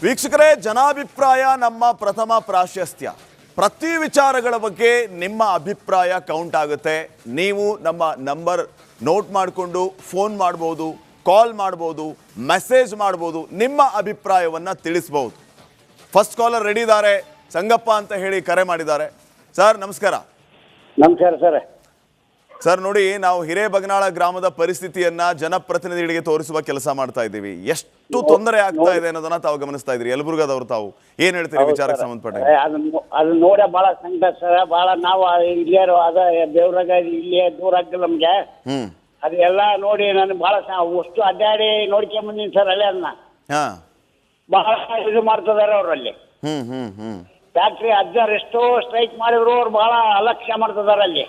ವೀಕ್ಷಕರೇ, ಜನಾಭಿಪ್ರಾಯ ನಮ್ಮ ಪ್ರಥಮ ಪ್ರಾಶಸ್ತ್ಯ. ಪ್ರತಿ ವಿಚಾರಗಳ ಬಗ್ಗೆ ನಿಮ್ಮ ಅಭಿಪ್ರಾಯ ಕೌಂಟ್ ಆಗುತ್ತೆ. ನೀವು ನಮ್ಮ ನಂಬರ್ ನೋಟ್ ಮಾಡಿಕೊಂಡು ಫೋನ್ ಮಾಡ್ಬೋದು, ಕಾಲ್ ಮಾಡ್ಬೋದು, ಮೆಸೇಜ್ ಮಾಡ್ಬೋದು, ನಿಮ್ಮ ಅಭಿಪ್ರಾಯವನ್ನು ತಿಳಿಸ್ಬೋದು. ಫಸ್ಟ್ ಕಾಲರ್ ರೆಡಿ ಇದ್ದಾರೆ, ಸಂಗಪ್ಪ ಅಂತ ಹೇಳಿ ಕರೆ ಮಾಡಿದ್ದಾರೆ. ಸರ್ ನಮಸ್ಕಾರ. ನಮಸ್ಕಾರ ಸರ್. ಸರ್ ನೋಡಿ, ನಾವು ಹಿರೇಬಗನಾಳ ಗ್ರಾಮದ ಪರಿಸ್ಥಿತಿಯನ್ನ ಜನಪ್ರತಿನಿಧಿಗಳಿಗೆ ತೋರಿಸುವ ಕೆಲಸ ಮಾಡ್ತಾ ಇದ್ದೀವಿ. ಎಷ್ಟು ತೊಂದರೆ ಆಗ್ತಾ ಇದೆ ಅನ್ನೋದನ್ನ ತಾವು ಗಮನಿಸ್ತಾ ಇದ್ರಿ. ಯಲಬುರ್ಗಾದವರು ತಾವು ಏನ್ ಹೇಳ್ತೀರಿ ವಿಚಾರಕ್ಕೆ ಸಂಬಂಧಪಟ್ಟ? ಅದು ನೋಡ ಬಹಳ ಸಂಕಟ ಸರ್. ಬಹಳ ನಾವು ಇಲ್ಲೇ ಅದ ದೇವ್ರಾಗ ಇಲ್ಲೇ ದೂರ ಆಗ್ತಿಲ್ಲ ನಮ್ಗೆ. ಅದೆಲ್ಲ ನೋಡಿ ನಾನು ಬಹಳ ಅಷ್ಟು ಅಡ್ಡಾಡಿ ನೋಡ್ಕೊಂಡ್ ಬಂದೀನಿ ಸರ್. ಅಲ್ಲೇ ಅದನ್ನ ಬಹಳ ಇದು ಮಾಡ್ತಿದಾರೆ ಅವ್ರಲ್ಲಿ. ಫ್ಯಾಕ್ಟ್ರಿ ಅಜ್ಜಾರ್ ಎಷ್ಟೋ ಸ್ಟ್ರೈಕ್ ಮಾಡಿದ್ರು ಅವ್ರು ಬಹಳ ಅಲಕ್ಷ್ಯ ಮಾಡ್ತಿದಾರೆ ಅಲ್ಲಿ.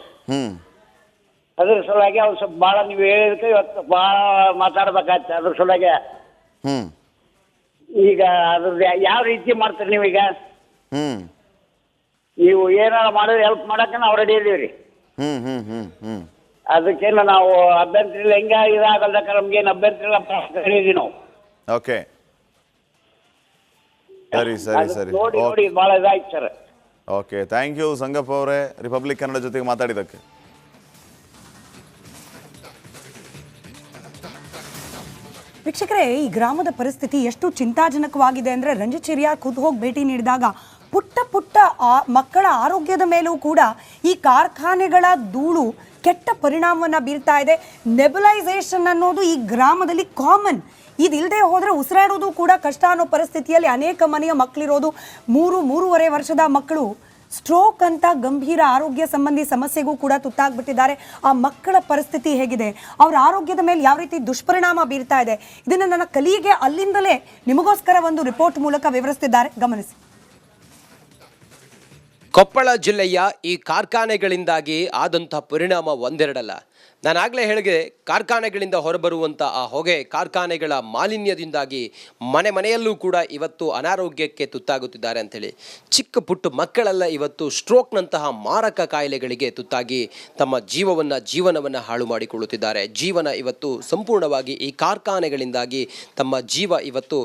ಅದ್ರ ಸಲುವಾಗಿ ಅವ್ರು ಸ್ವಲ್ಪ ಭಾಳ ನೀವು ಹೇಳಿದಕ್ಕೆ ಇವತ್ತು ಭಾಳ ಮಾತಾಡ್ಬೇಕಾಯ್ತು. ಅದ್ರ ಸಲುವಾಗಿ ಈಗ ಅದ್ರದ್ದು ಯಾವ ರೀತಿ ಮಾಡ್ತೀರಿ ನೀವೀಗ? ನೀವು ಏನಾರ ಮಾಡೋದು ಹೆಲ್ಪ್ ಮಾಡಕ್ಕೆ ನಾವು ರೆಡಿ ಇದೀವಿ ರೀ. ಅದಕ್ಕೇನು ನಾವು ಅಭ್ಯಂತರ ಇಲ್ಲ, ಹೆಂಗ ಇದಾಗಲ್ದಕ್ಕ ನಮ್ಗೇನು ಅಭ್ಯಂತರ ಇಲ್ಲ, ಹೇಳಿದೀವಿ ನಾವು. ಓಕೆ, ಸರಿ ಸರಿ ಸರಿ, ನೋಡಿ ನೋಡಿ ಭಾಳ ಇದಾಯ್ತು sir. Okay, thank you Sangappa ಅವರೇ, ರಿಪಬ್ಲಿಕ್ ಕನ್ನಡ ಜೊತೆಗೆ ಮಾತಾಡಿದ್ದಕ್ಕೆ. ವೀಕ್ಷಕರೇ, ಈ ಗ್ರಾಮದ ಪರಿಸ್ಥಿತಿ ಎಷ್ಟು ಚಿಂತಾಜನಕವಾಗಿದೆ ಅಂದರೆ, ರಂಜಿತ್ ಚಿರಿಯಾರ್ ಖುದ್ದು ಹೋಗಿ ಭೇಟಿ ನೀಡಿದಾಗ ಪುಟ್ಟ ಪುಟ್ಟ ಮಕ್ಕಳ ಆರೋಗ್ಯದ ಮೇಲೂ ಕೂಡ ಈ ಕಾರ್ಖಾನೆಗಳ ಧೂಳು ಕೆಟ್ಟ ಪರಿಣಾಮವನ್ನು ಬೀರ್ತಾ ಇದೆ. ನೆಬುಲೈಸೇಷನ್ ಅನ್ನೋದು ಈ ಗ್ರಾಮದಲ್ಲಿ ಕಾಮನ್. ಇದಿಲ್ಲದೆ ಹೋದರೆ ಉಸಿರಾಡೋದು ಕೂಡ ಕಷ್ಟ ಅನ್ನೋ ಪರಿಸ್ಥಿತಿಯಲ್ಲಿ ಅನೇಕ ಮನೆಯ ಮಕ್ಕಳಿರೋದು. 3-3.5 ವರ್ಷದ ಮಕ್ಕಳು ಸ್ಟ್ರೋಕ್ ಅಂತ ಗಂಭೀರ ಆರೋಗ್ಯ ಸಂಬಂಧಿ ಸಮಸ್ಯೆಗೂ ಕೂಡ ತುತ್ತಾಗ್ಬಿಟ್ಟಿದ್ದಾರೆ. ಆ ಮಕ್ಕಳ ಪರಿಸ್ಥಿತಿ ಹೇಗಿದೆ, ಅವರ ಆರೋಗ್ಯದ ಮೇಲೆ ಯಾವ ರೀತಿ ದುಷ್ಪರಿಣಾಮ ಬೀರ್ತಾ ಇದೆ, ಇದನ್ನು ನನ್ನ ಕಲಿಗೆ ಅಲ್ಲಿಂದಲೇ ನಿಮಗೋಸ್ಕರ ಒಂದು ರಿಪೋರ್ಟ್ ಮೂಲಕ ವಿವರಿಸ್ತಿದ್ದಾರೆ, ಗಮನಿಸಿ. ಕೊಪ್ಪಳ ಜಿಲ್ಲೆಯ ಈ ಕಾರ್ಖಾನೆಗಳಿಂದಾಗಿ ಆದಂಥ ಪರಿಣಾಮ ಒಂದೆರಡಲ್ಲ. ನಾನಾಗಲೇ ಹೇಳಿದೆ, ಕಾರ್ಖಾನೆಗಳಿಂದ ಹೊರಬರುವಂಥ ಆ ಹೊಗೆ, ಕಾರ್ಖಾನೆಗಳ ಮಾಲಿನ್ಯದಿಂದಾಗಿ ಮನೆ ಮನೆಯಲ್ಲೂ ಕೂಡ ಇವತ್ತು ಅನಾರೋಗ್ಯಕ್ಕೆ ತುತ್ತಾಗುತ್ತಿದ್ದಾರೆ ಅಂಥೇಳಿ. ಚಿಕ್ಕ ಪುಟ್ಟ ಮಕ್ಕಳೆಲ್ಲ ಇವತ್ತು ಸ್ಟ್ರೋಕ್ನಂತಹ ಮಾರಕ ಕಾಯಿಲೆಗಳಿಗೆ ತುತ್ತಾಗಿ ತಮ್ಮ ಜೀವನವನ್ನು ಹಾಳು ಮಾಡಿಕೊಳ್ಳುತ್ತಿದ್ದಾರೆ. ಜೀವನ ಇವತ್ತು ಸಂಪೂರ್ಣವಾಗಿ ಈ ಕಾರ್ಖಾನೆಗಳಿಂದಾಗಿ ತಮ್ಮ ಜೀವ ಇವತ್ತು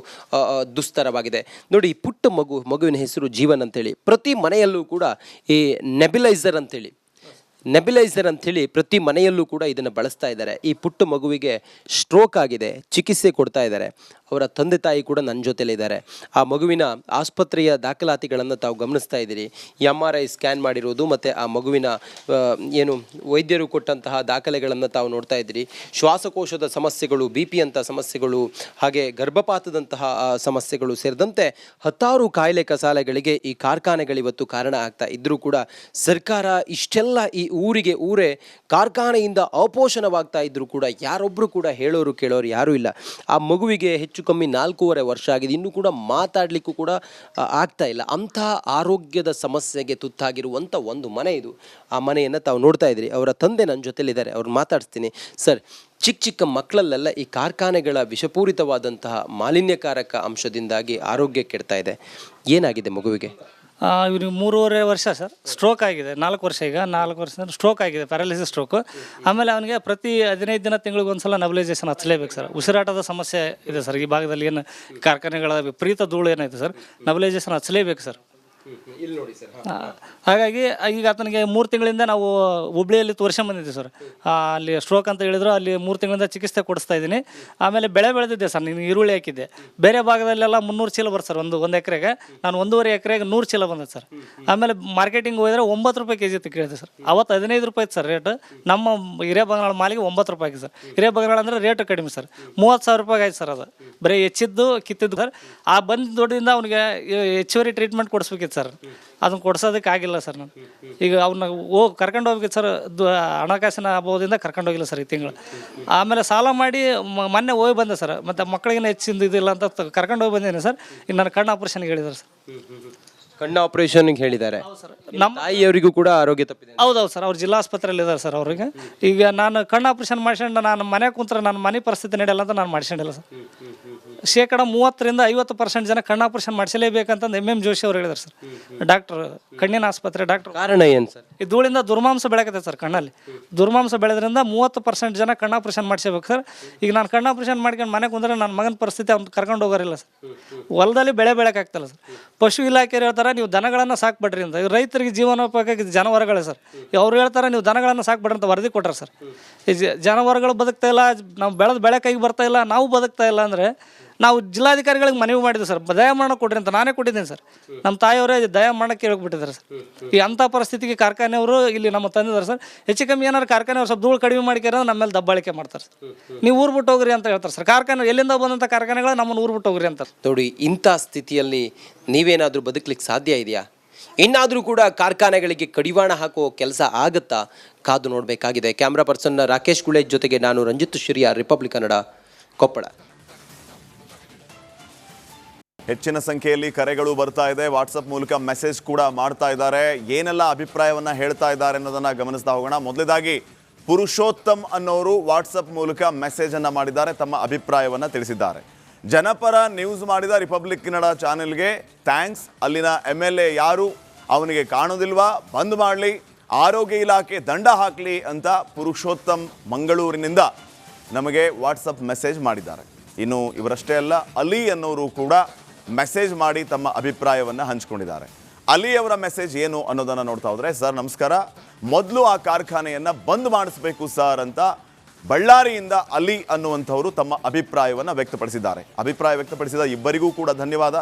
ದುಸ್ತರವಾಗಿದೆ. ನೋಡಿ, ಈ ಪುಟ್ಟ ಮಗುವಿನ ಹೆಸರು ಜೀವನ್ ಅಂತೇಳಿ. ಪ್ರತಿ ಮನೆಯಲ್ಲೂ ಕೂಡ ಈ ನೆಬ್ಯುಲೈಸರ್ ಅಂಥೇಳಿ ಪ್ರತಿ ಮನೆಯಲ್ಲೂ ಕೂಡ ಇದನ್ನು ಬಳಸ್ತಾ ಇದ್ದಾರೆ. ಈ ಪುಟ್ಟ ಮಗುವಿಗೆ ಸ್ಟ್ರೋಕ್ ಆಗಿದೆ, ಚಿಕಿತ್ಸೆ ಕೊಡ್ತಾ ಇದ್ದಾರೆ. ಅವರ ತಂದೆ ತಾಯಿ ಕೂಡ ನನ್ನ ಜೊತೆಲಿದ್ದಾರೆ. ಆ ಮಗುವಿನ ಆಸ್ಪತ್ರೆಯ ದಾಖಲಾತಿಗಳನ್ನು ತಾವು ಗಮನಿಸ್ತಾ ಇದ್ದೀರಿ. MRI ಸ್ಕ್ಯಾನ್ ಮಾಡಿರೋದು ಮತ್ತು ಆ ಮಗುವಿನ ಏನು ವೈದ್ಯರು ಕೊಟ್ಟಂತಹ ದಾಖಲೆಗಳನ್ನು ತಾವು ನೋಡ್ತಾ ಇದ್ದೀರಿ. ಶ್ವಾಸಕೋಶದ ಸಮಸ್ಯೆಗಳು, BP ಅಂಥ ಸಮಸ್ಯೆಗಳು, ಹಾಗೆ ಗರ್ಭಪಾತದಂತಹ ಸಮಸ್ಯೆಗಳು ಸೇರಿದಂತೆ ಹತ್ತಾರು ಕಾಯಿಲೆ ಕಸಾಲೆಗಳಿಗೆ ಈ ಕಾರ್ಖಾನೆಗಳಿವತ್ತು ಕಾರಣ ಆಗ್ತಾ ಇದ್ದರೂ ಕೂಡ ಸರ್ಕಾರ ಇಷ್ಟೆಲ್ಲ ಈ ಊರೇ ಕಾರ್ಖಾನೆಯಿಂದ ಅಪೋಷಣವಾಗ್ತಾ ಇದ್ದರೂ ಕೂಡ ಯಾರೊಬ್ಬರು ಕೂಡ ಹೇಳೋರು ಕೇಳೋರು ಯಾರೂ ಇಲ್ಲ. ಆ ಮಗುವಿಗೆ ಹೆಚ್ಚು ಕಮ್ಮಿ 4.5 ವರ್ಷ ಆಗಿದೆ, ಇನ್ನೂ ಕೂಡ ಮಾತಾಡಲಿಕ್ಕೂ ಕೂಡ ಆಗ್ತಾ ಇಲ್ಲ. ಅಂತಹ ಆರೋಗ್ಯದ ಸಮಸ್ಯೆಗೆ ತುತ್ತಾಗಿರುವಂಥ ಒಂದು ಮನೆ ಇದು. ಆ ಮನೆಯನ್ನು ತಾವು ನೋಡ್ತಾ ಇದ್ದೀರಿ. ಅವರ ತಂದೆ ನನ್ನ ಜೊತೆಲಿದ್ದಾರೆ, ಅವ್ರು ಮಾತಾಡ್ತೀನಿ. ಸರ್, ಚಿಕ್ಕ ಮಕ್ಕಳಲ್ಲೆಲ್ಲ ಈ ಕಾರ್ಖಾನೆಗಳ ವಿಷಪೂರಿತವಾದಂತಹ ಮಾಲಿನ್ಯಕಾರಕ ಅಂಶದಿಂದಾಗಿ ಆರೋಗ್ಯ ಕೆಡ್ತಾ ಇದೆ. ಏನಾಗಿದೆ ಮಗುವಿಗೆ? ಇವ್ರಿಗೆ 3.5 ವರ್ಷ ಸರ್. ಸ್ಟ್ರೋಕ್ ಆಗಿದೆ. 4 ವರ್ಷ, ಈಗ 4 ವರ್ಷ ಸ್ಟ್ರೋಕ್ ಆಗಿದೆ, ಪ್ಯಾರಾಲಿಸಿಸ್ ಸ್ಟ್ರೋಕು. ಆಮೇಲೆ ಅವನಿಗೆ ಪ್ರತಿ 15 ದಿನ ತಿಂಗಳಿಗೊಂದ್ಸಲ ನೆಬುಲೈಸೇಷನ್ ಹಚ್ಚಲೇಬೇಕು ಸರ್. ಉಸಿರಾಟದ ಸಮಸ್ಯೆ ಇದೆ ಸರ್ ಈ ಭಾಗದಲ್ಲಿ. ಏನು ಕಾರ್ಖಾನೆಗಳ ವಿಪರೀತ ಧೂಳು ಏನೈತೆ ಸರ್, ನೆಬುಲೈಸೇಷನ್ ಹಚ್ಚಲೇಬೇಕು ಸರ್. ಇಲ್ಲಿ ನೋಡಿ ಸರ್. ಹಾಗಾಗಿ ಈಗ ಆತನಿಗೆ 3 ತಿಂಗಳಿಂದ ನಾವು ಹುಬ್ಳಿಯಲ್ಲಿ ತೋರಿಸ್ಕೊಂಬಂದಿದ್ದೀವಿ ಸರ್. ಅಲ್ಲಿ ಸ್ಟ್ರೋಕ್ ಅಂತ ಹೇಳಿದ್ರು, ಅಲ್ಲಿ 3 ತಿಂಗಳಿಂದ ಚಿಕಿತ್ಸೆ ಕೊಡಿಸ್ತಾ ಇದ್ದೀನಿ. ಆಮೇಲೆ ಬೆಳೆ ಬೆಳೆದಿದ್ದೆ ಸರ್, ನೀನು ಈರುಳ್ಳಿ ಹಾಕಿದ್ದೆ. ಬೇರೆ ಭಾಗದಲ್ಲೆಲ್ಲ 300 ಚೀಲ ಬರ್ತದೆ ಸರ್ ಒಂದು ಎಕರೆಗೆ. ನಾನು 1.5 ಎಕರೆಗೆ 100 ಚೀಲ ಬಂದಿದೆ ಸರ್. ಆಮೇಲೆ ಮಾರ್ಕೆಟಿಂಗ್ ಹೋದರೆ 9 ರೂಪಾಯಿ ಕೆಜಿ ಅಂತ ಕೇಳಿದೆ ಸರ್. ಅವತ್ತು 15 ರೂಪಾಯಿ ಇತ್ತು ಸರ್ ರೇಟ್. ನಮ್ಮ ಹಿರೇಬಗನಾಳ ಮಾಲಿಗೆ 9 ರೂಪಾಯಿ ಆಗಿದೆ ಸರ್. ಹಿರೇಬಗನಾಳ ಅಂದರೆ ರೇಟ್ ಕಡಿಮೆ ಸರ್. 30,000 ರೂಪಾಯಿ ಆಯ್ತು ಸರ್. ಅದು ಬರೀ ಹೆಚ್ಚಿದ್ದು ಕಿತ್ತಿದ್ದು ಸರ್. ಆ ಬಂದ ದೊಡ್ಡದಿಂದ ಅವನಿಗೆ ಹೆಚ್ಚುವರಿ ಟ್ರೀಟ್ಮೆಂಟ್ ಕೊಡಿಸ್ಬೇಕಿತ್ತು ಸರ್. ಅದನ್ನು ಕೊಡ್ಸೋದಕ್ಕೆ ಆಗಿಲ್ಲ ಸರ್. ನಾನು ಈಗ ಅವನ್ನ ಕರ್ಕೊಂಡು ಹೋಗ್ಬೇಕಿತ್ತು ಸರ್. ಹಣಕಾಸಿನ ಅಭಾವದಿಂದ ಕರ್ಕೊಂಡು ಹೋಗಿಲ್ಲ ಸರ್ ಈ ತಿಂಗಳು. ಆಮೇಲೆ ಸಾಲ ಮಾಡಿ ಮೊನ್ನೆ ಹೋಗಿ ಬಂದೆ ಸರ್. ಮತ್ತು ಮಕ್ಕಳಿಗಿನ ಹೆಚ್ಚಿಂದು ಇದಿಲ್ಲ ಅಂತ ಕರ್ಕೊಂಡು ಹೋಗಿ ಬಂದಿದ್ದೀನಿ ಸರ್. ಈಗ ನನ್ನ ಕಣ್ಣು ಆಪ್ರೇಷನ್ಗೆ ಹೇಳಿದ್ದಾರೆ ಸರ್. ಕಣ್ಣು ಆಪರೇಷನ್ಗೆ ಹೇಳಿದ್ದಾರೆ. ನಮ್ಮ ತಾಯಿಯವರಿಗೂ ಕೂಡ ಆರೋಗ್ಯ ತಪ್ಪಿದೆ. ಹೌದೌದು ಸರ್, ಅವ್ರು ಜಿಲ್ಲಾ ಆಸ್ಪತ್ರೆಯಲ್ಲಿ ಇದ್ದಾರೆ ಸರ್. ಅವ್ರಿಗೆ ಈಗ ನಾನು ಕಣ್ಣು ಆಪರೇಷನ್ ಮಾಡ್ಕೊಂಡು ನಾನು ಮನೆ ಕುಂತ್ರೆ ನನ್ನ ಮನೆ ಪರಿಸ್ಥಿತಿ ನಡೆಯಲ್ಲ ಅಂತ ನಾನು ಮಾಡ್ಕೊಂಡಿಲ್ಲ ಸರ್. 30-50% ಜನ ಕಣ್ಣು ಆಪರೇಷನ್ ಮಾಡಿಸಲೇಬೇಕಂತಂದು ಎಂ ಜೋಶಿ ಅವ್ರು ಹೇಳಿದ್ರು ಸರ್, ಡಾಕ್ಟರ್ ಕಣ್ಣಿನ ಆಸ್ಪತ್ರೆ ಡಾಕ್ಟರ್. ಕಾರಣ ಏನು ಸರ್? ಈ ಧೂಳಿಂದ ದುರ್ಮಾಂಸ ಬೆಳಕತ್ತೆ ಸರ್ ಕಣ್ಣಲ್ಲಿ. ದುರ್ಮಾಂಸ ಬೆಳೆದ್ರಿಂದ 30% ಜನ ಕಣ್ಣು ಆಪರೇಷನ್ ಮಾಡಿಸಬೇಕು ಸರ್. ಈಗ ನಾನು ಕಣ್ಣು ಆಪರೇಷನ್ ಮಾಡ್ಕೊಂಡು ಮನೆಗೆ ಕುಂದ್ರೆ ನನ್ನ ಮಗನ ಪರಿಸ್ಥಿತಿ ಅವ್ನು ಕರ್ಕೊಂಡು ಹೋಗೋರಿಲ್ಲ ಸರ್. ಹೊಲದಲ್ಲಿ ಬೆಳೆ ಬೆಳಕಾಗ್ತಲ್ಲ ಸರ್. ಪಶು ಇಲಾಖೆಯವ್ರು ಹೇಳ್ತಾರೆ ನೀವು ದನಗಳನ್ನು ಸಾಕ್ಬೇಡ್ರಿ ಅಂತ. ರೈತರಿಗೆ ಜೀವನೋಪಾಯಕ್ಕೆ ಜಾನುವಾರುಗಳೇ ಸರ್. ಅವ್ರು ಹೇಳ್ತಾರೆ ನೀವು ದನಗಳನ್ನು ಸಾಕ್ಬೇಡ್ರಿ ಅಂತ ವರದಿ ಕೊಟ್ರೆ ಸರ್. ಈ ಜಾನುವಾರುಗಳು ಬದುಕ್ತಾ ಇಲ್ಲ, ನಾವು ಬೆಳೆದ ಬೆಳೆ ಕೈಗೆ ಬರ್ತಾ ಇಲ್ಲ, ನಾವು ಬದುಕ್ತಾ ಇಲ್ಲ ಅಂದರೆ ನಾವು ಜಿಲ್ಲಾಧಿಕಾರಿಗಳಿಗೆ ಮನವಿ ಮಾಡಿದ್ವಿ ಸರ್, ದಯಾಮರಣ ಕೊಡ್ರಿ ಅಂತ. ನಾನೇ ಕೊಟ್ಟಿದ್ದೀನಿ ಸರ್. ನಮ್ಮ ತಾಯಿಯವರೇ ದಯಾಮರಣಕ್ಕೆ ಹೇಳ್ಬಿಟ್ಟಿದ್ದಾರೆ ಸರ್. ಈ ಅಂಥ ಪರಿಸ್ಥಿತಿಗೆ ಕಾರ್ಖಾನೆಯವರು ಇಲ್ಲಿ ನಮ್ಮ ತಂದಿದ್ದಾರೆ ಸರ್. ಹೆಚ್ಚು ಕಮ್ಮಿ ಏನಾರು ಕಾರ್ಖಾನೆಯವ್ರು ಸ್ವಲ್ಪ ಧೂಳು ಕಡಿಮೆ ಮಾಡಿಕ್ಯಾರ ನಮ್ಮ ಮೇಲೆ ದಬ್ಬಾಳಿಕೆ ಮಾಡ್ತಾರೆ ಸರ್. ನೀವು ಊರು ಬಿಟ್ಟು ಹೋಗ್ರಿ ಅಂತ ಹೇಳ್ತಾರೆ ಸರ್. ಕಾರ್ಖಾನೆ ಎಲ್ಲಿಂದ ಬಂದಂಥ ಕಾರ್ಖಾನೆಗಳು ನಮ್ಮನ್ನು ಊರು ಬಿಟ್ಟು ಹೋಗ್ರಿ ಅಂತಾರೆ. ನೋಡಿ, ಇಂಥ ಸ್ಥಿತಿಯಲ್ಲಿ ನೀವೇನಾದರೂ ಬದುಕಲಿಕ್ಕೆ ಸಾಧ್ಯ ಇದೆಯಾ? ಇನ್ನಾದರೂ ಕೂಡ ಕಾರ್ಖಾನೆಗಳಿಗೆ ಕಡಿವಾಣ ಹಾಕೋ ಕೆಲಸ ಆಗುತ್ತಾ? ಕಾದು ನೋಡಬೇಕಾಗಿದೆ. ಕ್ಯಾಮ್ರಾ ಪರ್ಸನ್ ರಾಕೇಶ್ ಗುಳೇಜ್ ಜೊತೆಗೆ ನಾನು ರಂಜಿತ್ ಶಿರಿಯಾ, ರಿಪಬ್ಲಿಕ್ ಕನ್ನಡ, ಕೊಪ್ಪಳ. ಹೆಚ್ಚಿನ ಸಂಖ್ಯೆಯಲ್ಲಿ ಕರೆಗಳು ಬರ್ತಾ ಇದೆ, ವಾಟ್ಸಪ್ ಮೂಲಕ ಮೆಸೇಜ್ ಕೂಡ ಮಾಡ್ತಾ ಇದ್ದಾರೆ. ಏನೆಲ್ಲ ಅಭಿಪ್ರಾಯವನ್ನ ಹೇಳ್ತಾ ಇದ್ದಾರೆ ಅನ್ನೋದನ್ನ ಗಮನಿಸ್ತಾ ಹೋಗೋಣ. ಮೊದಲನೇದಾಗಿ ಪುರುಷೋತ್ತಮ್ ಅನ್ನೋರು ವಾಟ್ಸಪ್ ಮೂಲಕ ಮೆಸೇಜ್ ಅನ್ನ ಮಾಡಿದ್ದಾರೆ, ತಮ್ಮ ಅಭಿಪ್ರಾಯವನ್ನ ತಿಳಿಸಿದ್ದಾರೆ. ಜನಪರ ನ್ಯೂಸ್ ಮಾಡಿದ ರಿಪಬ್ಲಿಕ್ ಕನ್ನಡ ಚಾನೆಲ್ಗೆ ಥ್ಯಾಂಕ್ಸ್. ಅಲ್ಲಿನ MLA ಯಾರು ಅವನಿಗೆ ಕಾಣೋದಿಲ್ವಾ, ಬಂದ್ ಮಾಡಲಿ, ಆರೋಗ್ಯ ಇಲಾಖೆ ದಂಡ ಹಾಕಲಿ ಅಂತ ಪುರುಷೋತ್ತಮ್ ಮಂಗಳೂರಿನಿಂದ ನಮಗೆ ವಾಟ್ಸಪ್ ಮೆಸೇಜ್ ಮಾಡಿದ್ದಾರೆ. ಇನ್ನು ಇವರಷ್ಟೇ ಅಲ್ಲ, ಅಲಿ ಅನ್ನೋರು ಕೂಡ ಮೆಸೇಜ್ ಮಾಡಿ ತಮ್ಮ ಅಭಿಪ್ರಾಯವನ್ನು ಹಂಚಿಕೊಂಡಿದ್ದಾರೆ. ಅಲಿ ಅವರ ಮೆಸೇಜ್ ಏನು ಅನ್ನೋದನ್ನು ನೋಡ್ತಾ ಹೋದರೆ, ಸರ್ ನಮಸ್ಕಾರ, ಮೊದಲು ಆ ಕಾರ್ಖಾನೆಯನ್ನು ಬಂದ್ ಮಾಡಿಸ್ಬೇಕು ಸರ್ ಅಂತ ಬಳ್ಳಾರಿಯಿಂದ ಅಲಿ ಅನ್ನುವಂಥವರು ತಮ್ಮ ಅಭಿಪ್ರಾಯವನ್ನು ವ್ಯಕ್ತಪಡಿಸಿದ್ದಾರೆ. ಅಭಿಪ್ರಾಯ ವ್ಯಕ್ತಪಡಿಸಿದ ಇಬ್ಬರಿಗೂ ಕೂಡ ಧನ್ಯವಾದ.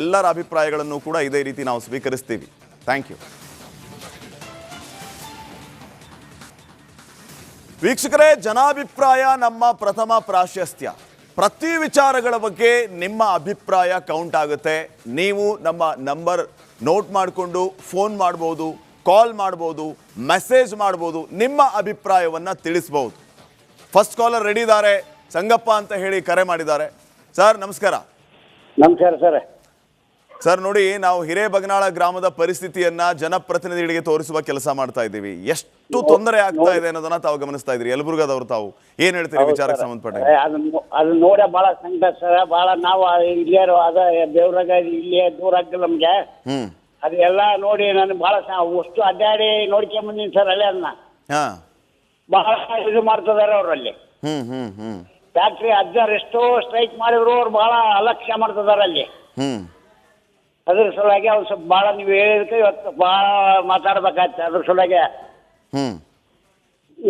ಎಲ್ಲರ ಅಭಿಪ್ರಾಯಗಳನ್ನು ಕೂಡ ಇದೇ ರೀತಿ ನಾವು ಸ್ವೀಕರಿಸ್ತೀವಿ. Thank you. ವೀಕ್ಷಕರೇ, ಜನಾಭಿಪ್ರಾಯ ನಮ್ಮ ಪ್ರಥಮ ಪ್ರಾಶಸ್ತ್ಯ. ಪ್ರತಿ ವಿಚಾರಗಳ ಬಗ್ಗೆ ನಿಮ್ಮ ಅಭಿಪ್ರಾಯ ಕೌಂಟ್ ಆಗುತ್ತೆ. ನೀವು ನಮ್ಮ ನಂಬರ್ ನೋಟ್ ಮಾಡಿಕೊಂಡು ಫೋನ್ ಮಾಡ್ಬೋದು, ಕಾಲ್ ಮಾಡ್ಬೋದು, ಮೆಸೇಜ್ ಮಾಡ್ಬೋದು, ನಿಮ್ಮ ಅಭಿಪ್ರಾಯವನ್ನು ತಿಳಿಸ್ಬೋದು. ಫಸ್ಟ್ ಕಾಲರ್ ರೆಡಿ ಇದ್ದಾರೆ, ಸಂಗಪ್ಪ ಅಂತ ಹೇಳಿ ಕರೆ ಮಾಡಿದ್ದಾರೆ. ಸರ್ ನಮಸ್ಕಾರ. ನಮಸ್ಕಾರ ಸರ್. ಸರ್ ನೋಡಿ, ನಾವು ಹಿರೇಬಗನಾಳ ಗ್ರಾಮದ ಪರಿಸ್ಥಿತಿಯನ್ನ ಜನಪ್ರತಿನಿಧಿಗಳಿಗೆ ತೋರಿಸುವ ಕೆಲಸ ಮಾಡ್ತಾ ಇದ್ದೀವಿ. ಎಷ್ಟು ತೊಂದರೆ ಆಗ್ತಾ ಇದೆ ಅನ್ನೋದನ್ನ ತಾವು ಗಮನಿಸ್ತಾ ಇದ್ರಿ. ಯಲಬುರ್ಗಾದವರು ತಾವು ಏನ್ ಹೇಳ್ತೀರಿ ವಿಚಾರಕ್ಕೆ ಸಂಬಂಧಪಟ್ಟ? ಅದು ನೋಡ ಬಹಳ ಸಂಕಟ ಸರ್. ಬಹಳ ನಾವು ಇಲ್ಲಿಯರು ಅದ ದೇವ್ರಾಗ ಇಲ್ಲೇ ದೂರ ಆಗ್ತಿಲ್ಲ ನಮ್ಗೆ. ಅದೆಲ್ಲ ನೋಡಿ ನಾನು ಬಹಳ ಅಷ್ಟು ಅಡ್ಡಾಡಿ ನೋಡ್ಕೊಂಡ್ ಬಂದೀನಿ ಸರ್. ಅಲ್ಲೇ ಅದನ್ನ ಬಹಳ ಇದು ಮಾಡ್ತಿದಾರೆ ಅವ್ರಲ್ಲಿ. ಫ್ಯಾಕ್ಟ್ರಿ ಅಜ್ಜಾರ್ ಎಷ್ಟೋ ಸ್ಟ್ರೈಕ್ ಮಾಡಿದ್ರು, ಅವ್ರು ಬಹಳ ಅಲಕ್ಷ್ಯ ಮಾಡ್ತಿದಾರೆ ಅಲ್ಲಿ. ಅದ್ರ ಸಲುವಾಗಿ ಅವ್ರು ಸ್ವಲ್ಪ ಭಾಳ ನೀವು ಹೇಳಿದಕ್ಕೆ ಇವತ್ತು ಭಾಳ ಮಾತಾಡ್ಬೇಕಾಯ್ತು. ಅದ್ರ ಸಲುವಾಗಿ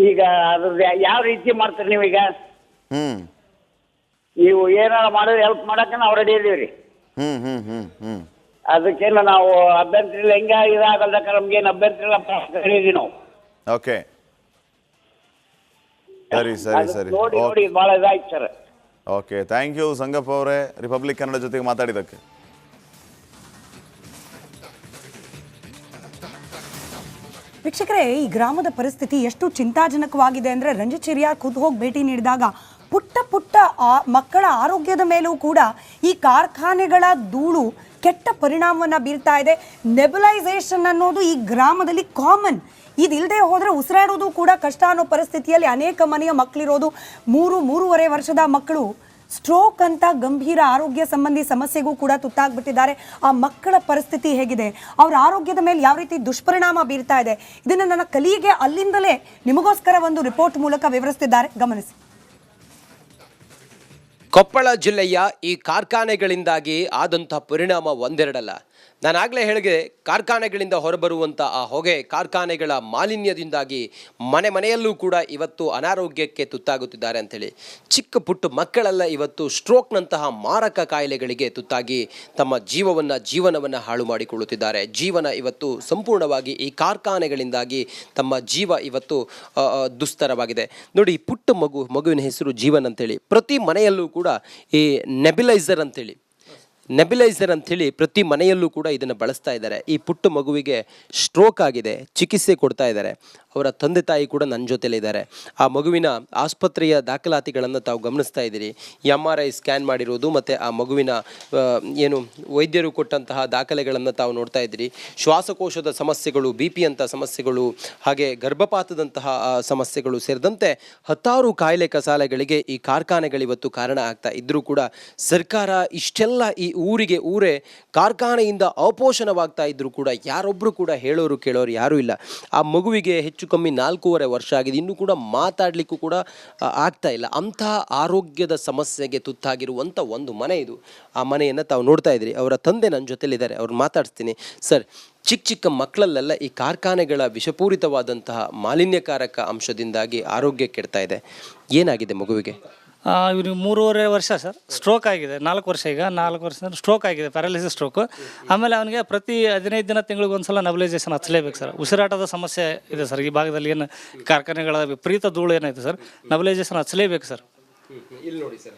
ಈಗ ಅದ್ರದ್ದು ಯಾವ ರೀತಿ ಮಾಡ್ತೀರಿ ನೀವೀಗ? ನೀವು ಏನಾರ ಮಾಡೋದು ಹೆಲ್ಪ್ ಮಾಡಕ್ಕೆ ನಾವು ರೆಡಿ ಇದೀವಿ ರೀ. ಅದಕ್ಕೇನು ನಾವು ಅಭ್ಯಂತರ ಇಲ್ಲ, ಹೆಂಗ ಇದಾಗಲ್ದಕ್ಕ ನಮ್ಗೇನು ಅಭ್ಯಂತರ ಇಲ್ಲ, ಹೇಳಿದೀವಿ ನಾವು. ಓಕೆ, ಸರಿ ಸರಿ ಸರಿ, ನೋಡಿ ನೋಡಿ ಭಾಳ ಇದಾಯ್ತು sir. Okay, thank you Sangappa ಅವರೇ, ರಿಪಬ್ಲಿಕ್ ಕನ್ನಡ ಜೊತೆಗೆ ಮಾತಾಡಿದ್ದಕ್ಕೆ. ವೀಕ್ಷಕರೇ, ಈ ಗ್ರಾಮದ ಪರಿಸ್ಥಿತಿ ಎಷ್ಟು ಚಿಂತಾಜನಕವಾಗಿದೆ ಅಂದರೆ, ರಂಜಿತ್ ಚಿರಿಯಾ ಖುದ್ದು ಹೋಗಿ ಭೇಟಿ ನೀಡಿದಾಗ ಪುಟ್ಟ ಪುಟ್ಟ ಮಕ್ಕಳ ಆರೋಗ್ಯದ ಮೇಲೂ ಕೂಡ ಈ ಕಾರ್ಖಾನೆಗಳ ಧೂಳು ಕೆಟ್ಟ ಪರಿಣಾಮವನ್ನು ಬೀರ್ತಾ ಇದೆ. ನೆಬುಲೈಸೇಷನ್ ಅನ್ನೋದು ಈ ಗ್ರಾಮದಲ್ಲಿ ಕಾಮನ್. ಇದಿಲ್ಲದೆ ಹೋದರೆ ಉಸಿರಾಡೋದು ಕೂಡ ಕಷ್ಟ ಅನ್ನೋ ಪರಿಸ್ಥಿತಿಯಲ್ಲಿ ಅನೇಕ ಮನೆಯ ಮಕ್ಕಳಿರೋದು. 3-3.5 ವರ್ಷದ ಮಕ್ಕಳು ಸ್ಟ್ರೋಕ್ ಅಂತ ಗಂಭೀರ ಆರೋಗ್ಯ ಸಂಬಂಧಿ ಸಮಸ್ಯೆಗೂ ಕೂಡ ತುತ್ತಾಗ್ಬಿಟ್ಟಿದ್ದಾರೆ. ಆ ಮಕ್ಕಳ ಪರಿಸ್ಥಿತಿ ಹೇಗಿದೆ, ಅವರ ಆರೋಗ್ಯದ ಮೇಲೆ ಯಾವ ರೀತಿ ದುಷ್ಪರಿಣಾಮ ಬೀರ್ತಾ ಇದೆ, ಇದನ್ನು ನನ್ನ ಕಲಿಗೆ ಅಲ್ಲಿಂದಲೇ ನಿಮಗೋಸ್ಕರ ಒಂದು ರಿಪೋರ್ಟ್ ಮೂಲಕ ವಿವರಿಸ್ತಿದ್ದಾರೆ, ಗಮನಿಸಿ. ಕೊಪ್ಪಳ ಜಿಲ್ಲೆಯ ಈ ಕಾರ್ಖಾನೆಗಳಿಂದಾಗಿ ಆದಂಥ ಪರಿಣಾಮ ಒಂದೆರಡಲ್ಲ. ನಾನಾಗಲೇ ಹೇಳಿದೆ, ಕಾರ್ಖಾನೆಗಳಿಂದ ಹೊರಬರುವಂಥ ಆ ಹೊಗೆ, ಕಾರ್ಖಾನೆಗಳ ಮಾಲಿನ್ಯದಿಂದಾಗಿ ಮನೆ ಮನೆಯಲ್ಲೂ ಕೂಡ ಇವತ್ತು ಅನಾರೋಗ್ಯಕ್ಕೆ ತುತ್ತಾಗುತ್ತಿದ್ದಾರೆ ಅಂಥೇಳಿ. ಚಿಕ್ಕ ಪುಟ್ಟ ಮಕ್ಕಳೆಲ್ಲ ಇವತ್ತು ಸ್ಟ್ರೋಕ್ನಂತಹ ಮಾರಕ ಕಾಯಿಲೆಗಳಿಗೆ ತುತ್ತಾಗಿ ತಮ್ಮ ಜೀವನವನ್ನು ಹಾಳು ಮಾಡಿಕೊಳ್ಳುತ್ತಿದ್ದಾರೆ. ಜೀವನ ಇವತ್ತು ಸಂಪೂರ್ಣವಾಗಿ ಈ ಕಾರ್ಖಾನೆಗಳಿಂದಾಗಿ ತಮ್ಮ ಜೀವ ಇವತ್ತು ದುಸ್ತರವಾಗಿದೆ. ನೋಡಿ, ಪುಟ್ಟ ಮಗುವಿನ ಹೆಸರು ಜೀವನ್ ಅಂತೇಳಿ. ಪ್ರತಿ ಮನೆಯಲ್ಲೂ ಕೂಡ ಈ ನೆಬ್ಯುಲೈಸರ್ ಅಂತೇಳಿ ನೆಬಿಲೈಸರ್ ಅಂಥೇಳಿ ಪ್ರತಿ ಮನೆಯಲ್ಲೂ ಕೂಡ ಇದನ್ನು ಬಳಸ್ತಾ ಇದ್ದಾರೆ. ಈ ಪುಟ್ಟ ಮಗುವಿಗೆ ಸ್ಟ್ರೋಕ್ ಆಗಿದೆ, ಚಿಕಿತ್ಸೆ ಕೊಡ್ತಾ ಇದ್ದಾರೆ. ಅವರ ತಂದೆ ತಾಯಿ ಕೂಡ ನನ್ನ ಜೊತೆಲಿದ್ದಾರೆ. ಆ ಮಗುವಿನ ಆಸ್ಪತ್ರೆಯ ದಾಖಲಾತಿಗಳನ್ನು ತಾವು ಗಮನಿಸ್ತಾ ಇದ್ದೀರಿ. MRI ಸ್ಕ್ಯಾನ್ ಮಾಡಿರೋದು ಮತ್ತು ಆ ಮಗುವಿನ ಏನು ವೈದ್ಯರು ಕೊಟ್ಟಂತಹ ದಾಖಲೆಗಳನ್ನು ತಾವು ನೋಡ್ತಾ ಇದ್ದೀರಿ. ಶ್ವಾಸಕೋಶದ ಸಮಸ್ಯೆಗಳು, BP ಅಂತ ಸಮಸ್ಯೆಗಳು, ಹಾಗೆ ಗರ್ಭಪಾತದಂತಹ ಸಮಸ್ಯೆಗಳು ಸೇರಿದಂತೆ ಹತ್ತಾರು ಕಾಯಿಲೆ ಕಸಾಲೆಗಳಿಗೆ ಈ ಕಾರ್ಖಾನೆಗಳಿವತ್ತು ಕಾರಣ ಆಗ್ತಾ ಇದ್ದರೂ ಕೂಡ ಸರ್ಕಾರ ಇಷ್ಟೆಲ್ಲ ಈ ಊರೇ ಕಾರ್ಖಾನೆಯಿಂದ ಅಪೋಷಣವಾಗ್ತಾ ಇದ್ದರೂ ಕೂಡ ಯಾರೊಬ್ಬರು ಕೂಡ ಹೇಳೋರು ಕೇಳೋರು ಯಾರೂ ಇಲ್ಲ. ಆ ಮಗುವಿಗೆ ಹೆಚ್ಚು ಕಮ್ಮಿ 4.5 ವರ್ಷ ಆಗಿದೆ, ಇನ್ನೂ ಕೂಡ ಮಾತಾಡಲಿಕ್ಕೂ ಕೂಡ ಆಗ್ತಾ ಇಲ್ಲ. ಅಂತಹ ಆರೋಗ್ಯದ ಸಮಸ್ಯೆಗೆ ತುತ್ತಾಗಿರುವಂಥ ಒಂದು ಮನೆ ಇದು. ಆ ಮನೆಯನ್ನು ತಾವು ನೋಡ್ತಾ ಇದ್ದೀರಿ. ಅವರ ತಂದೆ ನನ್ನ ಜೊತೆಲಿದ್ದಾರೆ, ಅವ್ರು ಮಾತಾಡ್ತೀನಿ. ಸರ್, ಚಿಕ್ಕ ಮಕ್ಕಳಲ್ಲೆಲ್ಲ ಈ ಕಾರ್ಖಾನೆಗಳ ವಿಷಪೂರಿತವಾದಂತಹ ಮಾಲಿನ್ಯಕಾರಕ ಅಂಶದಿಂದಾಗಿ ಆರೋಗ್ಯ ಕೆಡ್ತಾ ಇದೆ. ಏನಾಗಿದೆ ಮಗುವಿಗೆ? ಇವ್ರಿಗೆ 3.5 ವರ್ಷ ಸರ್, ಸ್ಟ್ರೋಕ್ ಆಗಿದೆ. 4 ವರ್ಷ, ಈಗ 4 ವರ್ಷ ಸ್ಟ್ರೋಕ್ ಆಗಿದೆ, ಪ್ಯಾರಾಲಿಸಿಸ್ ಸ್ಟ್ರೋಕು. ಆಮೇಲೆ ಅವನಿಗೆ ಪ್ರತಿ 15 ದಿನ ತಿಂಗಳಿಗೆ ಒಂದ್ಸಲ ನೆಬಲೈಸೇಷನ್ ಹಚ್ಚಲೇಬೇಕು ಸರ್. ಉಸಿರಾಟದ ಸಮಸ್ಯೆ ಇದೆ ಸರ್ ಈ ಭಾಗದಲ್ಲಿ. ಏನು ಕಾರ್ಖಾನೆಗಳ ವಿಪರೀತ ಧೂಳು ಏನೈತೆ ಸರ್, ನೆಬಲೈಸೇಷನ್ ಹಚ್ಚಲೇಬೇಕು ಸರ್. ಇಲ್ಲಿ ನೋಡಿ ಸರ್.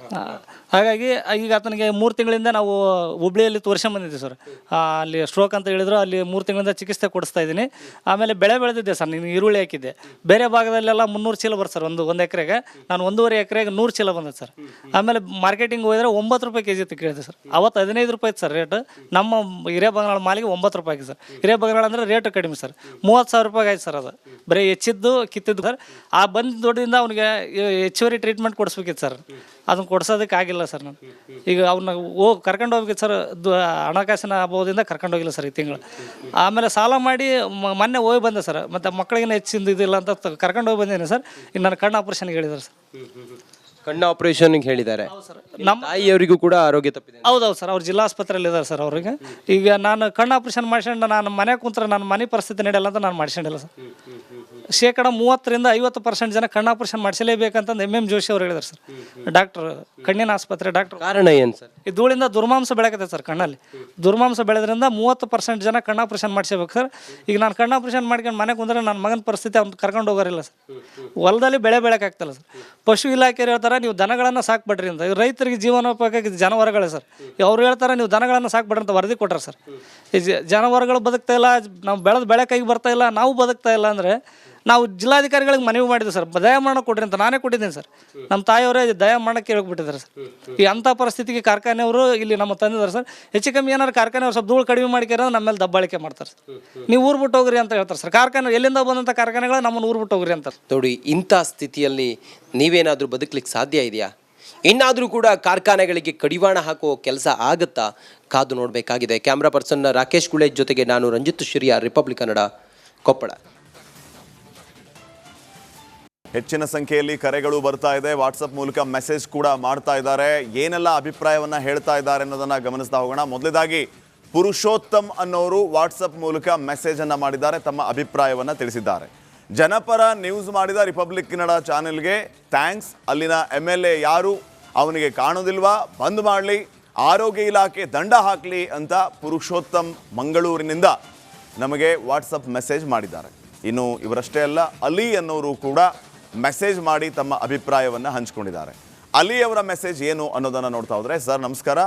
ಹಾಗಾಗಿ ಈಗ ಆತನಿಗೆ 3 ತಿಂಗಳಿಂದ ನಾವು ಹುಬ್ಳಿಯಲ್ಲಿ ತೋರಿಸ್ಕೊಂಬಂದಿದ್ದೀವಿ ಸರ್. ಅಲ್ಲಿ ಸ್ಟ್ರೋಕ್ ಅಂತ ಹೇಳಿದ್ರು, ಅಲ್ಲಿ 3 ತಿಂಗಳಿಂದ ಚಿಕಿತ್ಸೆ ಕೊಡಿಸ್ತಾ ಇದ್ದೀನಿ. ಆಮೇಲೆ ಬೆಳೆ ಬೆಳೆದಿದ್ದೆ ಸರ್, ನೀನು ಈರುಳ್ಳಿ ಹಾಕಿದ್ದೆ. ಬೇರೆ ಭಾಗದಲ್ಲೆಲ್ಲ 300 ಚೀಲ ಬರುತ್ತೆ ಸರ್ ಒಂದು ಎಕರೆಗೆ. ನಾನು 1.5 ಎಕರೆಗೆ 100 ಚೀಲ ಬಂದಿದೆ ಸರ್. ಆಮೇಲೆ ಮಾರ್ಕೆಟಿಂಗ್ ಹೋದರೆ 9 ರೂಪಾಯಿ ಕೆಜಿ ಕೇಳಿದೆ ಸರ್. ಅವತ್ತು 15 ರೂಪಾಯಿ ಇತ್ತು ಸರ್ ರೇಟ್. ನಮ್ಮ ಹಿರೇಬಂಗಾಳ ಮಾಲಿಗೆ 9 ರೂಪಾಯಿ ಆಗಿದೆ ಸರ್. ಹಿರೇಬಂಗಾಳ ಅಂದರೆ ರೇಟ್ ಕಡಿಮೆ ಸರ್, 30,000 ರೂಪಾಯಿ ಆಯ್ತು ಸರ್. ಅದು ಬರೀ ಹೆಚ್ಚಿದ್ದು ಕಿತ್ತಿದ್ದು ಸರ್. ಆ ಬಂದ ದೊಡ್ಡದಿಂದ ಅವನಿಗೆ ಹೆಚ್ಚುವರಿ ಟ್ರೀಟ್ಮೆಂಟ್ ಕೊಡಿಸ್ಬೇಕಿತ್ತು ಸರ್. ಅದನ್ನು ಕೊಡ್ಸೋದಕ್ಕೆ ಆಗಿಲ್ಲ ಸರ್. ನಾನು ಈಗ ಅವ್ನ ಕರ್ಕೊಂಡು ಹೋಗ್ಬೇಕಿತ್ತು ಸರ್. ಹಣಕಾಸಿನ ಅಭಾವದಿಂದ ಕರ್ಕೊಂಡು ಹೋಗಿಲ್ಲ ಸರ್ ಈ ತಿಂಗಳು. ಆಮೇಲೆ ಸಾಲ ಮಾಡಿ ಮೊನ್ನೆ ಹೋಗಿ ಬಂದೆ ಸರ್. ಮತ್ತು ಮಕ್ಕಳಿಗೆ ಹೆಚ್ಚಿಂದು ಇದಿಲ್ಲ ಅಂತ ಕರ್ಕೊಂಡು ಹೋಗಿ ಬಂದಿದ್ದೀನಿ ಸರ್. ಈಗ ನನ್ನ ಕಣ್ಣು ಆಪ್ರೇಷನ್ಗೆ ಹೇಳಿದ್ದಾರೆ ಸರ್. ಕಣ್ಣು ಆಪರೇಷನ್ಗೆ ಹೇಳಿದ್ದಾರೆ. ನಮ್ಮ ತಾಯಿಯವರಿಗೂ ಕೂಡ ಆರೋಗ್ಯ ತಪ್ಪಿದೆ. ಹೌದೌದು ಸರ್, ಅವ್ರು ಜಿಲ್ಲಾ ಆಸ್ಪತ್ರೆಯಲ್ಲಿ ಇದ್ದಾರೆ ಸರ್. ಅವ್ರಿಗೆ ಈಗ ನಾನು ಕಣ್ಣು ಆಪ್ರೇಷನ್ ಮಾಡ್ಕೊಂಡು ನಾನು ಮನೆ ಕುಂತ್ರೆ ನನ್ನ ಮನೆ ಪರಿಸ್ಥಿತಿ ನಡೆಯಲ್ಲ ಅಂತ ನಾನು ಮಾಡ್ಕೊಂಡಿಲ್ಲ ಸರ್. 30-50% ಜನ ಕಣ್ಣು ಆಪರೇಷನ್ ಮಾಡಿಸಲೇಬೇಕಂತಂದು MM ಜೋಶಿ ಅವ್ರು ಹೇಳಿದ್ದಾರೆ ಸರ್, ಡಾಕ್ಟರ್, ಕಣ್ಣಿನ ಆಸ್ಪತ್ರೆ ಡಾಕ್ಟರ್. ಕಾರಣ ಏನು ಸರ್? ಈ ಧೂಳಿಂದ ದುರ್ಮಾಂಸ ಬೆಳಕತ್ತೆ ಸರ್ ಕಣ್ಣಲ್ಲಿ. ದುರ್ಮಾಂಸ ಬೆಳೆದ್ರಿಂದ 30% ಜನ ಕಣ್ಣು ಆಪರೇಷನ್ ಮಾಡಿಸಬೇಕು ಸರ್. ಈಗ ನಾನು ಕಣ್ಣು ಆಪರೇಷನ್ ಮಾಡ್ಕೊಂಡು ಮನೆ ಕುಂದ್ರೆ ನನ್ನ ಮಗನ ಪರಿಸ್ಥಿತಿ ಅವ್ನು ಕರ್ಕೊಂಡು ಹೋಗೋರಿಲ್ಲ ಸರ್. ಹೊಲದಲ್ಲಿ ಬೆಳೆ ಬೆಳಕಾಗ್ತಲ್ಲ ಸರ್. ಪಶು ಇಲಾಖೆಯವ್ರು ಹೇಳ್ತಾರೆ ನೀವು ದನಗಳನ್ನು ಸಾಕ್ಬೇಡ್ರಿ ಅಂತ. ರೈತರಿಗೆ ಜೀವನೋಪಾಯಕ್ಕೆ ಜಾನುವಾರುಗಳೇ ಸರ್. ಅವ್ರು ಹೇಳ್ತಾರೆ ನೀವು ದನಗಳನ್ನು ಸಾಕ್ಬೇಡ್ರಿ ಅಂತ ವರದಿ ಕೊಟ್ಟಾರೆ ಸರ್. ಈ ಜಾನುವಾರುಗಳು ಬದುಕ್ತಾ ಇಲ್ಲ, ನಾವು ಬೆಳೆ ಕೈಗೆ ಬರ್ತಾ ಇಲ್ಲ, ನಾವು ಬದುಕ್ತಾ ಇಲ್ಲ ಅಂದರೆ ನಾವು ಜಿಲ್ಲಾಧಿಕಾರಿಗಳಿಗೆ ಮನವಿ ಮಾಡಿದ್ವಿ ಸರ್, ದಯಾಮರಣ ಕೊಡ್ರಿ ಅಂತ. ನಾನೇ ಕೊಟ್ಟಿದ್ದೀನಿ ಸರ್. ನಮ್ಮ ತಾಯಿಯವರೇ ದಯಾಮರಣಕ್ಕೆ ಹೇಳ್ಬಿಟ್ಟಿದ್ದಾರೆ ಸರ್. ಈ ಅಂಥ ಪರಿಸ್ಥಿತಿಗೆ ಕಾರ್ಖಾನೆಯವರು ಇಲ್ಲಿ ನಮ್ಮ ತಂದಿದ್ದಾರೆ ಸರ್. ಹೆಚ್ಚು ಕಮ್ಮಿ ಏನಾರು ಕಾರ್ಖಾನೆಯವ್ರು ಸ್ವಲ್ಪ ಧೂಳು ಕಡಿಮೆ ಮಾಡಿಕ್ಯಾರ ನಮ್ಮ ಮೇಲೆ ದಬ್ಬಾಳಿಕೆ ಮಾಡ್ತಾರೆ ಸರ್. ನೀವು ಊರು ಬಿಟ್ಟು ಹೋಗ್ರಿ ಅಂತ ಹೇಳ್ತಾರೆ ಸರ್. ಕಾರ್ಖಾನೆ ಎಲ್ಲಿಂದ ಬಂದಂಥ ಕಾರ್ಖಾನೆಗಳು ನಮ್ಮನ್ನು ಊರು ಬಿಟ್ಟು ಹೋಗ್ರಿ ಅಂತಾರೆ. ನೋಡಿ, ಇಂಥ ಸ್ಥಿತಿಯಲ್ಲಿ ನೀವೇನಾದರೂ ಬದುಕಲಿಕ್ಕೆ ಸಾಧ್ಯ ಇದೆಯಾ? ಇನ್ನಾದರೂ ಕೂಡ ಕಾರ್ಖಾನೆಗಳಿಗೆ ಕಡಿವಾಣ ಹಾಕೋ ಕೆಲಸ ಆಗುತ್ತಾ? ಕಾದು ನೋಡಬೇಕಾಗಿದೆ. ಕ್ಯಾಮ್ರಾ ಪರ್ಸನ್ ರಾಕೇಶ್ ಗುಳೇಜ್ ಜೊತೆಗೆ ನಾನು ರಂಜಿತ್ ಶಿರಿಯಾ, ರಿಪಬ್ಲಿಕ್ ಕನ್ನಡ, ಕೊಪ್ಪಳ. ಹೆಚ್ಚಿನ ಸಂಖ್ಯೆಯಲ್ಲಿ ಕರೆಗಳು ಬರ್ತಾ ಇದೆ, ವಾಟ್ಸಪ್ ಮೂಲಕ ಮೆಸೇಜ್ ಕೂಡ ಮಾಡ್ತಾ ಇದ್ದಾರೆ. ಏನೆಲ್ಲ ಅಭಿಪ್ರಾಯವನ್ನ ಹೇಳ್ತಾ ಇದ್ದಾರೆ ಅನ್ನೋದನ್ನ ಗಮನಿಸ್ತಾ ಹೋಗೋಣ. ಮೊದಲನೇದಾಗಿ ಪುರುಷೋತ್ತಮ್ ಅನ್ನೋರು ವಾಟ್ಸಪ್ ಮೂಲಕ ಮೆಸೇಜ್ ಅನ್ನ ಮಾಡಿದ್ದಾರೆ, ತಮ್ಮ ಅಭಿಪ್ರಾಯವನ್ನ ತಿಳಿಸಿದ್ದಾರೆ. ಜನಪರ ನ್ಯೂಸ್ ಮಾಡಿದ ರಿಪಬ್ಲಿಕ್ ಕನ್ನಡ ಚಾನೆಲ್ಗೆ ಥ್ಯಾಂಕ್ಸ್. ಅಲ್ಲಿನ MLA ಯಾರು ಅವನಿಗೆ ಕಾಣೋದಿಲ್ವಾ, ಬಂದ್ ಮಾಡಲಿ, ಆರೋಗ್ಯ ಇಲಾಖೆ ದಂಡ ಹಾಕಲಿ ಅಂತ ಪುರುಷೋತ್ತಮ್ ಮಂಗಳೂರಿನಿಂದ ನಮಗೆ ವಾಟ್ಸಪ್ ಮೆಸೇಜ್ ಮಾಡಿದ್ದಾರೆ. ಇನ್ನು ಇವರಷ್ಟೇ ಅಲ್ಲ, ಅಲಿ ಅನ್ನೋರು ಕೂಡ ಮೆಸೇಜ್ ಮಾಡಿ ತಮ್ಮ ಅಭಿಪ್ರಾಯವನ್ನು ಹಂಚಿಕೊಂಡಿದ್ದಾರೆ. ಅಲಿ ಅವರ ಮೆಸೇಜ್ ಏನು ಅನ್ನೋದನ್ನು ನೋಡ್ತಾ ಹೋದರೆ, ಸರ್ ನಮಸ್ಕಾರ,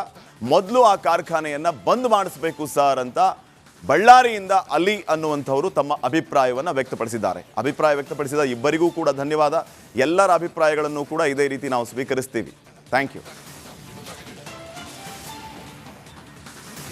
ಮೊದಲು ಆ ಕಾರ್ಖಾನೆಯನ್ನು ಬಂದ್ ಮಾಡಿಸ್ಬೇಕು ಸರ್ ಅಂತ ಬಳ್ಳಾರಿಯಿಂದ ಅಲಿ ಅನ್ನುವಂಥವರು ತಮ್ಮ ಅಭಿಪ್ರಾಯವನ್ನು ವ್ಯಕ್ತಪಡಿಸಿದ್ದಾರೆ. ಅಭಿಪ್ರಾಯ ವ್ಯಕ್ತಪಡಿಸಿದ ಇಬ್ಬರಿಗೂ ಕೂಡ ಧನ್ಯವಾದ. ಎಲ್ಲರ ಅಭಿಪ್ರಾಯಗಳನ್ನು ಕೂಡ ಇದೇ ರೀತಿ ನಾವು ಸ್ವೀಕರಿಸ್ತೀವಿ. Thank you.